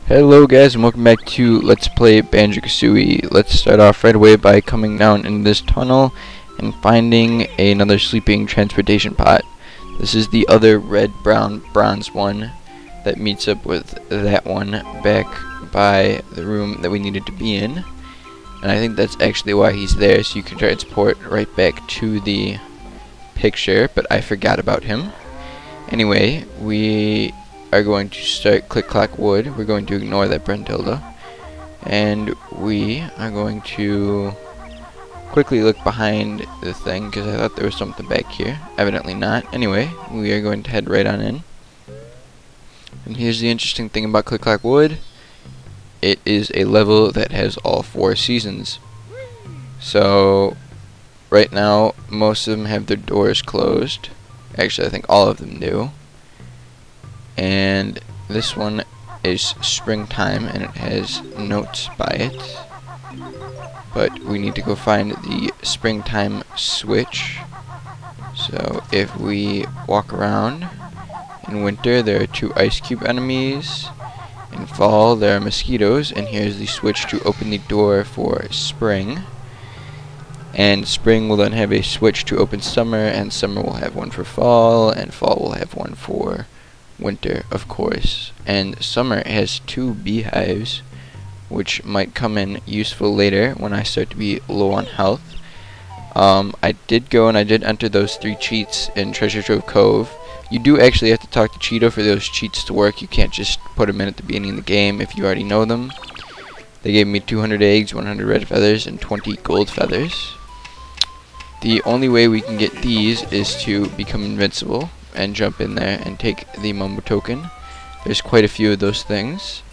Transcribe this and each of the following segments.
Hello guys, and welcome back to Let's Play Banjo-Kazooie. Let's start off right away by coming down in this tunnel and finding another sleeping transportation pod. This is the other red, brown, bronze one that meets up with that one back by the room that we needed to be in. And I think that's actually why he's there, so you can transport right back to the picture, but I forgot about him. Anyway, we are going to start Click Clack Wood. We're going to ignore that Brentilda, and we are going to quickly look behind the thing because I thought there was something back here. Evidently not. Anyway, we are going to head right on in. And here's the interesting thing about Click Clack Wood. It is a level that has all 4 seasons. So right now most of them have their doors closed. Actually, I think all of them do. And this one is springtime and it has notes by it, but we need to go find the springtime switch. So if we walk around, in winter there are 2 ice cube enemies, in fall there are mosquitoes, and here's the switch to open the door for spring. And spring will then have a switch to open summer, and summer will have one for fall, and fall will have one for winter, of course. And summer has 2 beehives, which might come in useful later when I start to be low on health. I did go and I did enter those 3 cheats in Treasure Trove Cove. You do actually have to talk to Cheeto for those cheats to work. You can't just put them in at the beginning of the game if you already know them. They gave me 200 eggs, 100 red feathers, and 20 gold feathers. The only way we can get these is to become invincible and jump in there and take the Mumbo token. There's quite a few of those things.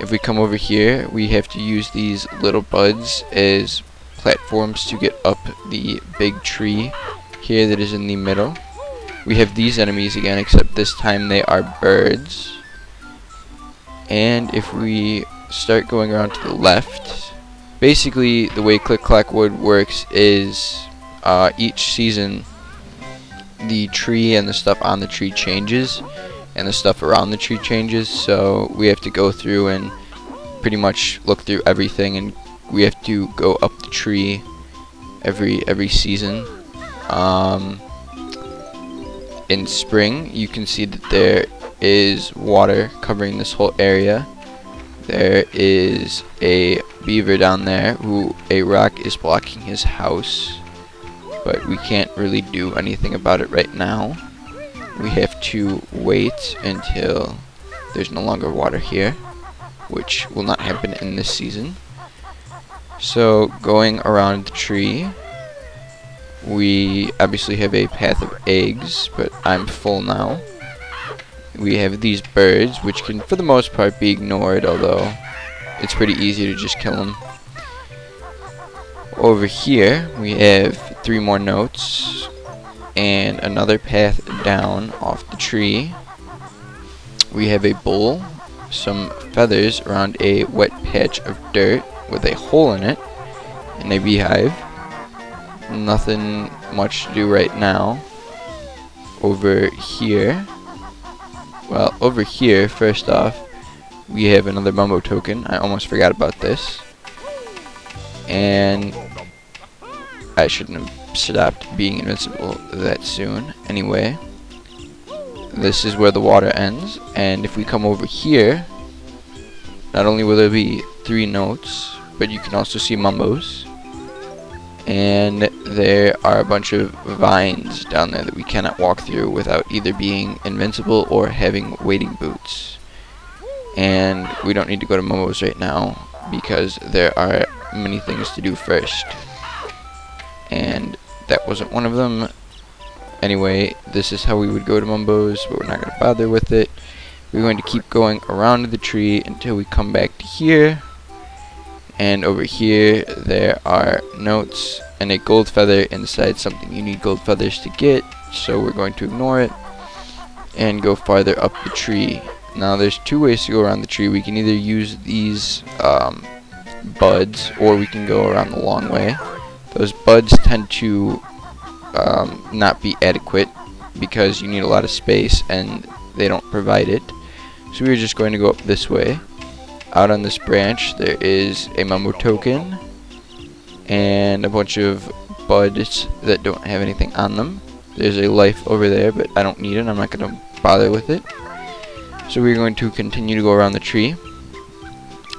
If we come over here, we have to use these little buds as platforms to get up the big tree here that is in the middle. We have these enemies again, except this time they are birds. And if we start going around to the left, basically the way Click Clack Wood works is each season the tree and the stuff on the tree changes, and the stuff around the tree changes, so we have to go through and pretty much look through everything, and we have to go up the tree every season. In spring you can see that there is water covering this whole area. There is a beaver down there who a rock is blocking his house, but we can't really do anything about it right now. We have to wait until there's no longer water here, which will not happen in this season. So going around the tree, we obviously have a path of eggs, but I'm full now. We have these birds, which can for the most part be ignored, although it's pretty easy to just kill them. Over here we have 3 more notes and another path down off the tree. We have a bowl, some feathers around a wet patch of dirt with a hole in it, and a beehive. Nothing much to do right now. Over here, well, over here first off we have another Mumbo token. I almost forgot about this. And I shouldn't have stopped being invincible that soon. Anyway, this is where the water ends, and if we come over here, not only will there be 3 notes, but you can also see Mumbos, and there are a bunch of vines down there that we cannot walk through without either being invincible or having wading boots. And we don't need to go to Mumbos right now because there are many things to do first, and that wasn't one of them. Anyway, this is how we would go to Mumbos, but we're not going to bother with it. We're going to keep going around the tree until we come back to here, and over here there are notes and a gold feather inside something you need gold feathers to get, so we're going to ignore it and go farther up the tree. Now there's 2 ways to go around the tree. We can either use these buds, or we can go around the long way. Those buds tend to not be adequate because you need a lot of space and they don't provide it. So we're just going to go up this way. out on this branch there is a mumbo token and a bunch of buds that don't have anything on them. There's a life over there, but I don't need it. I'm not going to bother with it. So we're going to continue to go around the tree.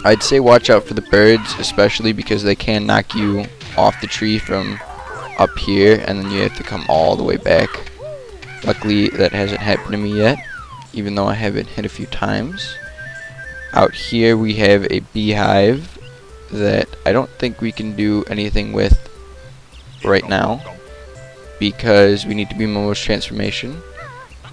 I'd say watch out for the birds, especially because they can knock you off the tree from up here, and then you have to come all the way back. Luckily, that hasn't happened to me yet, even though I have been hit a few times. Out here we have a beehive that I don't think we can do anything with right now, because we need to be Momo's transformation,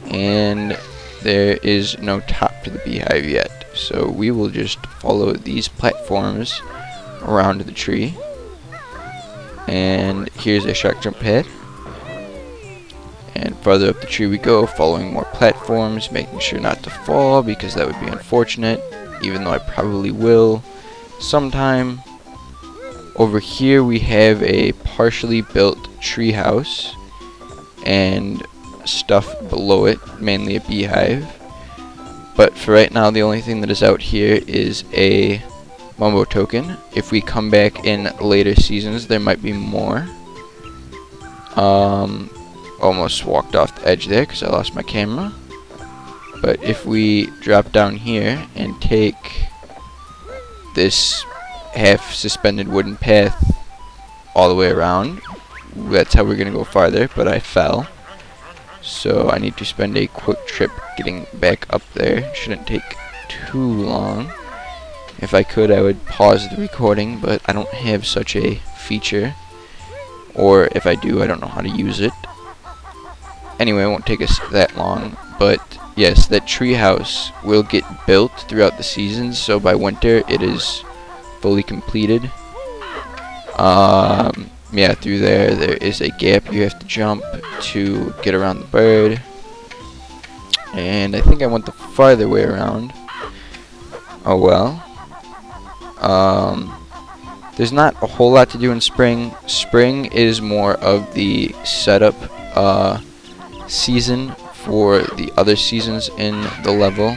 and there is no top to the beehive yet. So we will just follow these platforms around the tree. And here's a shock jump pad. And farther up the tree we go, following more platforms, making sure not to fall, because that would be unfortunate, even though I probably will sometime. Over here we have a partially built treehouse and stuff below it, mainly a beehive. But for right now, the only thing that is out here is a mumbo token. If we come back in later seasons, there might be more. Almost walked off the edge there because I lost my camera. But if we drop down here and take this half suspended wooden path all the way around, that's how we're gonna go farther, but I fell, so I need to spend a quick trip getting back up there. Shouldn't take too long. If I could, I would pause the recording, but I don't have such a feature, or if I do, I don't know how to use it. Anyway, it won't take us that long, but yes, that treehouse will get built throughout the seasons, so by winter it is fully completed. Yeah, through there is a gap you have to jump to get around the bird, and I think I went the farther way around. Oh well. There's not a whole lot to do in spring. Spring is more of the setup season for the other seasons in the level,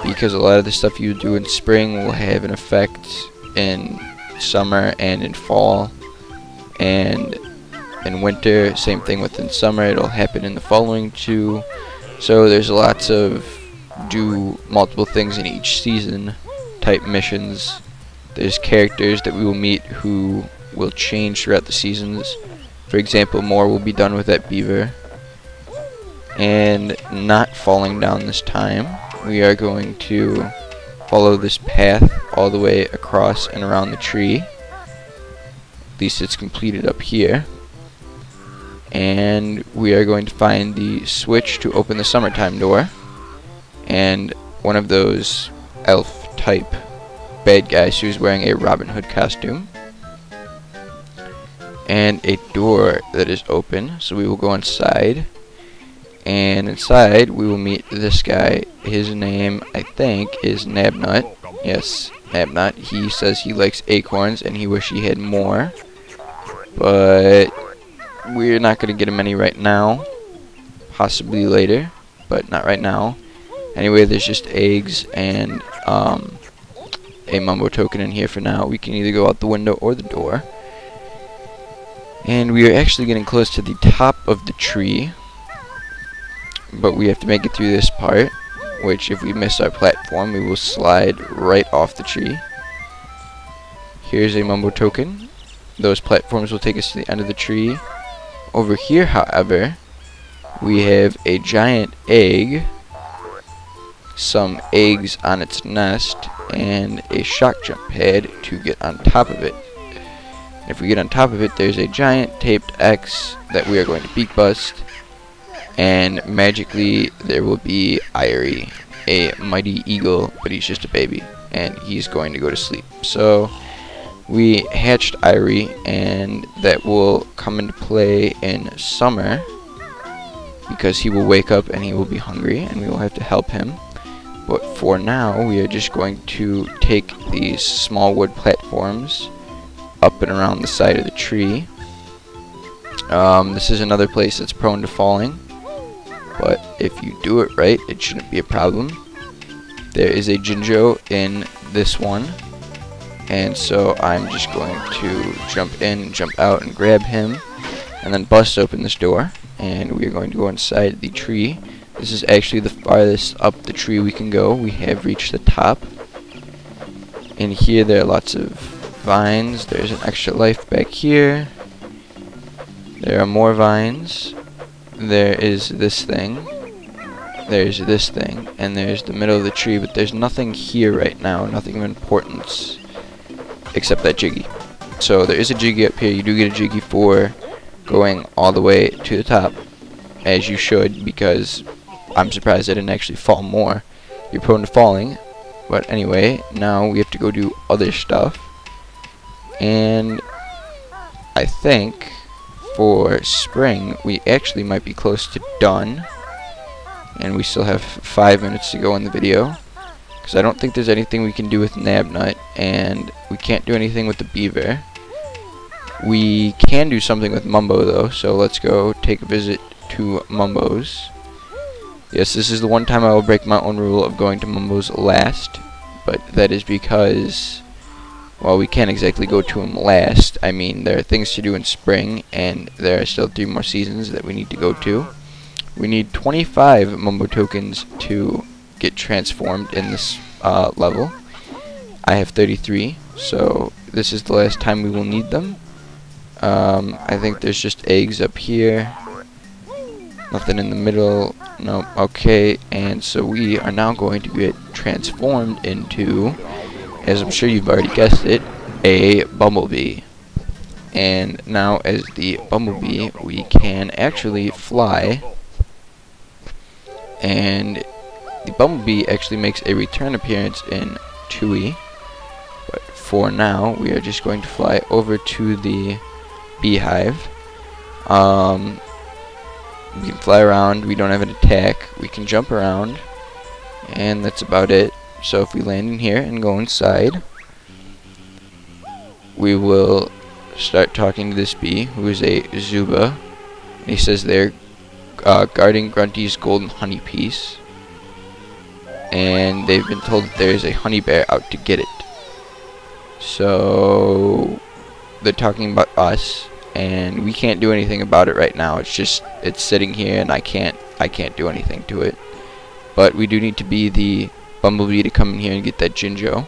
because a lot of the stuff you do in spring will have an effect in summer and in fall, and in winter, same thing within summer, it'll happen in the following two. So there's lots of do multiple things in each season type missions. There's characters that we will meet who will change throughout the seasons. For example, more will be done with that beaver. And not falling down this time, we are going to follow this path all the way across and around the tree. At least it's completed up here. And we are going to find the switch to open the summertime door. And one of those elf type bad guys who's wearing a Robin Hood costume. And a door that is open, so we will go inside. And inside we will meet this guy. His name, I think, is Nabnut. Yes, Nabnut. He says he likes acorns and he wish he had more. But we're not going to get him any right now. Possibly later, but not right now. Anyway, there's just eggs and a mumbo token in here for now. We can either go out the window or the door. And we are actually getting close to the top of the tree, but we have to make it through this part, which if we miss our platform, we will slide right off the tree. Here's a mumbo token. Those platforms will take us to the end of the tree. Over here, however, we have a giant egg, some eggs on its nest, and a shock jump pad to get on top of it. If we get on top of it, there's a giant taped X that we are going to beak bust, and magically there will be Irie, a mighty eagle, but he's just a baby, and he's going to go to sleep. So we hatched Irie, and that will come into play in summer, because he will wake up and he will be hungry, and we will have to help him. But for now, we are just going to take these small wood platforms up and around the side of the tree. This is another place that's prone to falling, but if you do it right, it shouldn't be a problem. there is a Jinjo in this one, and so I'm just going to jump in, jump out, and grab him, and then bust open this door, and we are going to go inside the tree. This is actually the farthest up the tree we can go. We have reached the top. In here there are lots of vines. There's an extra life back here. There are more vines. There is this thing. There's this thing. And there's the middle of the tree, but there's nothing here right now, nothing of importance, except that Jiggy. So there is a Jiggy up here. You do get a Jiggy for going all the way to the top, as you should, because I'm surprised I didn't actually fall more. You're prone to falling. But anyway, now we have to go do other stuff. And I think for spring, we actually might be close to done. And we still have 5 minutes to go in the video, because I don't think there's anything we can do with Nabnut, and we can't do anything with the beaver. We can do something with Mumbo though, so let's go take a visit to Mumbo's. Yes, this is the one time I will break my own rule of going to Mumbo's last, but that is because, well, we can't exactly go to him last. I mean, there are things to do in spring, and there are still 3 more seasons that we need to go to. We need 25 Mumbo tokens to get transformed in this level. I have 33, so this is the last time we will need them. I think there's just eggs up here. Nothing in the middle. No. Okay, and so we are now going to get transformed into, as I'm sure you've already guessed it, a bumblebee. And now as the bumblebee, we can actually fly. And the bumblebee actually makes a return appearance in Chewy. But for now, we are just going to fly over to the beehive. We can fly around. We don't have an attack. We can jump around, and that's about it. So if we land in here and go inside, we will start talking to this bee, who is a Zuba. And he says they're guarding Grunty's golden honey piece, and they've been told that there is a honey bear out to get it. So they're talking about us, and we can't do anything about it right now. It's sitting here, and I can't do anything to it. But we do need to be the bumblebee to come in here and get that Jinjo.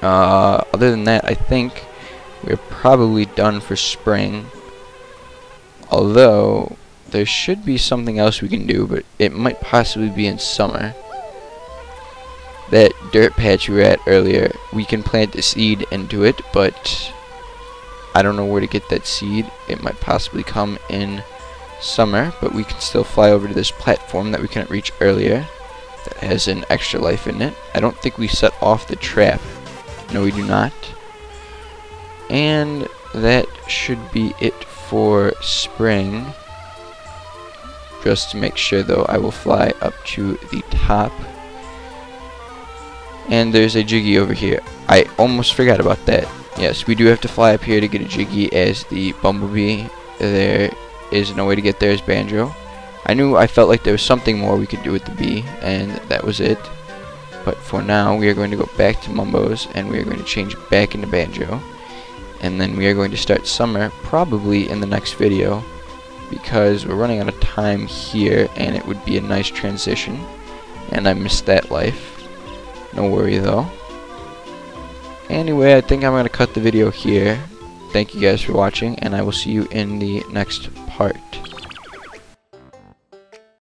Other than that, I think we're probably done for spring. Although there should be something else we can do, but it might possibly be in summer. That dirt patch we were at earlier, we can plant a seed into it, but I don't know where to get that seed. It might possibly come in summer, but we can still fly over to this platform that we couldn't reach earlier that has an extra life in it. I don't think we set off the trap. No, we do not. And that should be it for spring. Just to make sure though, I will fly up to the top. And there's a Jiggy over here. I almost forgot about that. Yes, we do have to fly up here to get a Jiggy as the bumblebee. There is no way to get there as Banjo. I felt like there was something more we could do with the bee, and that was it. But for now, we are going to go back to Mumbo's, and we are going to change back into Banjo. And then we are going to start summer, probably in the next video, because we're running out of time here, and it would be a nice transition. And I missed that life. No worry though. Anyway, I think I'm going to cut the video here. Thank you guys for watching, and I will see you in the next part.